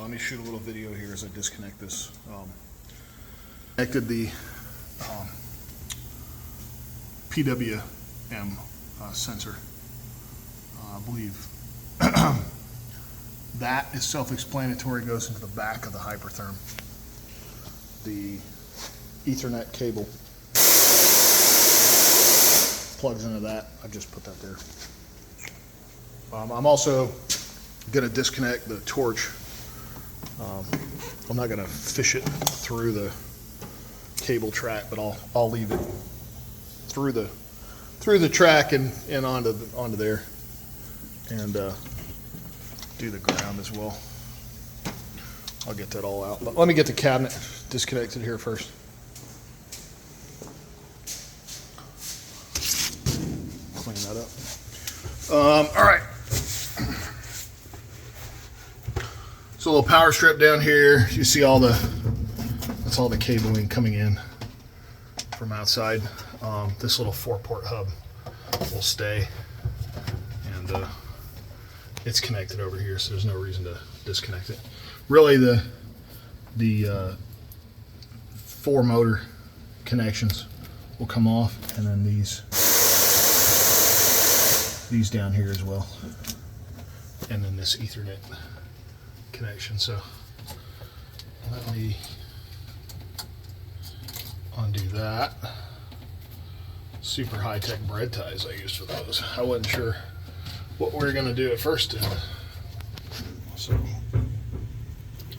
Let me shoot a little video here as I disconnect this. Connected the PWM sensor, I believe. That is self-explanatory, goes into the back of the hypertherm. The Ethernet cable plugs into that. I've just put that there. I'm also going to disconnect the torch. I'm not going to fish it through the cable track, but I'll leave it through the track and onto there, and do the ground as well. I'll get that all out, but let me get the cabinet disconnected here first. Clean that up. All right. So a little power strip down here. You see that's all the cabling coming in from outside. This little 4-port hub will stay, and it's connected over here, so there's no reason to disconnect it. Really, the 4 motor connections will come off, and then these down here as well, and then this Ethernet connection. So let me undo that. Super high-tech bread ties I used for those. I wasn't sure what we were going to do at first. So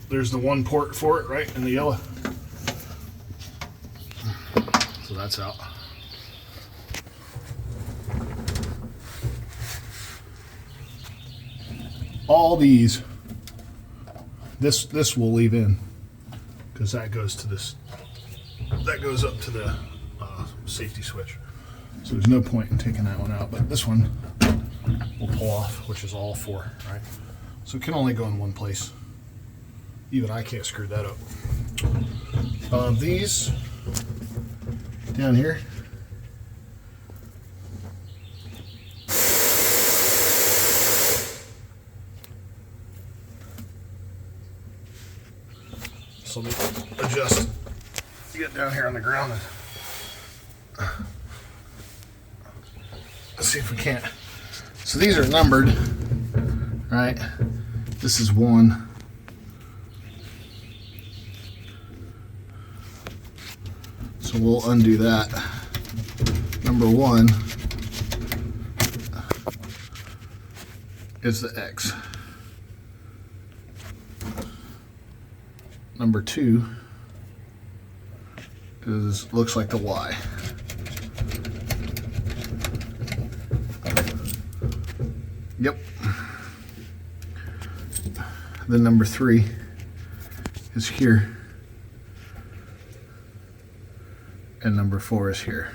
there's the 1 port for it, right, in the yellow. So that's out. All these, this will leave in, because that goes to this, that goes up to the safety switch. So there's no point in taking that one out, but this one will pull off, which is all 4, right? So it can only go in one place. Even I can't screw that up. These down here, so let me adjust, get down here on the ground and let's see if we can't. So these are numbered, right? This is 1. So we'll undo that. Number 1 is the X. Number 2 looks like the Y. Yep. Then number 3 is here, and number 4 is here.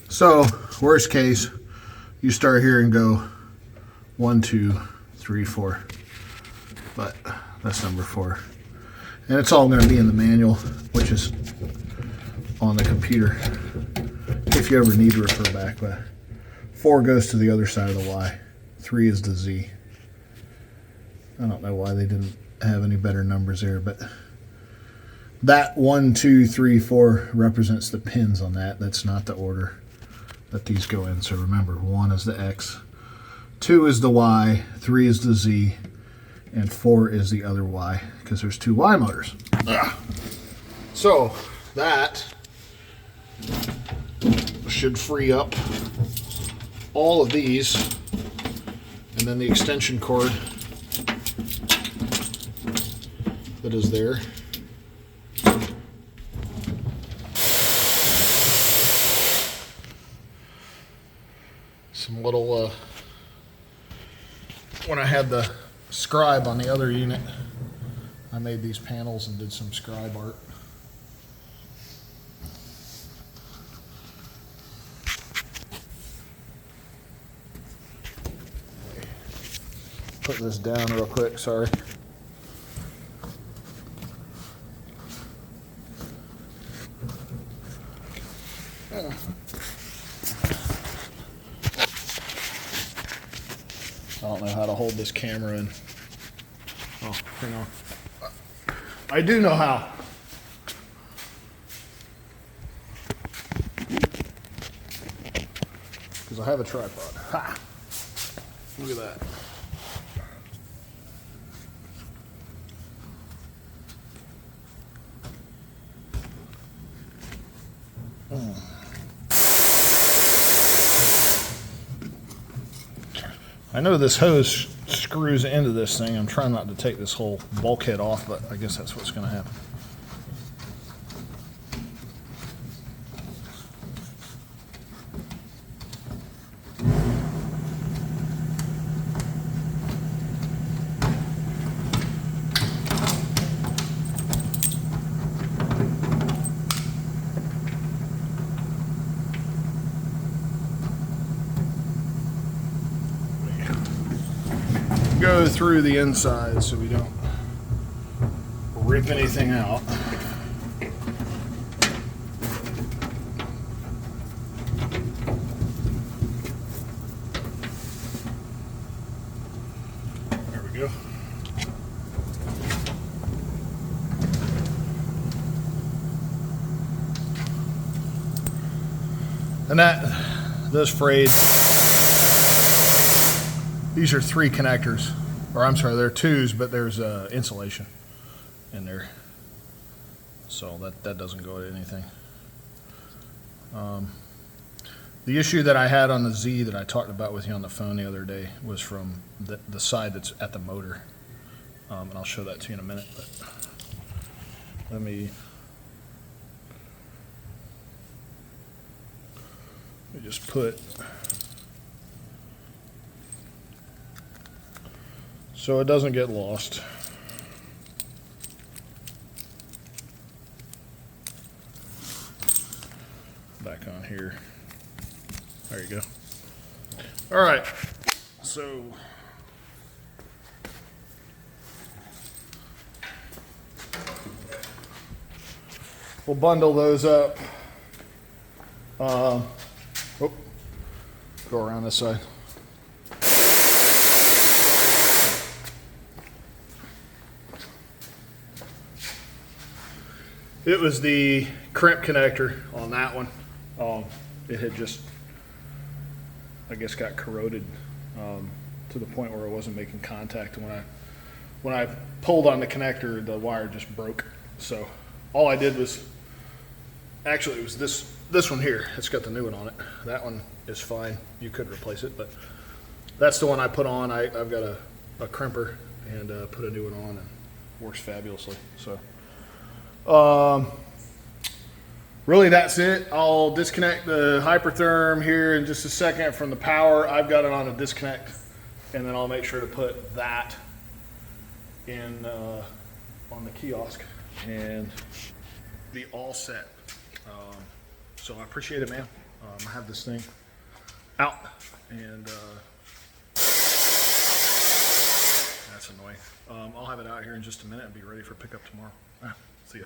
So worst case, you start here and go 1, 2, 3, 4, but that's number 4. And it's all going to be in the manual, which is on the computer, if you ever need to refer back. But 4 goes to the other side of the Y. 3 is the Z. I don't know why they didn't have any better numbers there, but that 1, 2, 3, 4 represents the pins on that. That's not the order that these go in. So remember, 1 is the X, 2 is the Y, 3 is the Z, and 4 is the other Y, because there's 2 Y motors. So that should free up all of these, and then the extension cord that is there. Some little, when I had the scribe on the other unit, I made these panels and did some scribe art. Put this down real quick, sorry. I don't know how to hold this camera in. Oh, hang on. I do know how. Because I have a tripod. Ha! Look at that. I know this hose screws into this thing. I'm trying not to take this whole bulkhead off, but I guess that's what's going to happen. Go through the inside so we don't rip anything out. There we go. And those frayed. These are 3 connectors, or I'm sorry, they're 2s, but there's insulation in there, so that doesn't go to anything. The issue that I had on the Z that I talked about with you on the phone the other day was from the side that's at the motor, and I'll show that to you in a minute. But let me just put. So it doesn't get lost. Back on here. There you go. All right. So we'll bundle those up. Oh, go around this side. It was the crimp connector on that one. It had just, I guess, got corroded to the point where it wasn't making contact. And when I pulled on the connector, the wire just broke. So all I did was, actually it was this one here. It's got the new one on it. That one is fine. You could replace it, but that's the one I put on. I've got a crimper and put a new one on, and works fabulously. So. Really that's it. I'll disconnect the Hypertherm here in just a second from the power. I've got it on a disconnect, and then I'll make sure to put that in on the kiosk and be all set. So I appreciate it, man. I have this thing out, and that's annoying. I'll have it out here in just a minute and be ready for pickup tomorrow. See ya.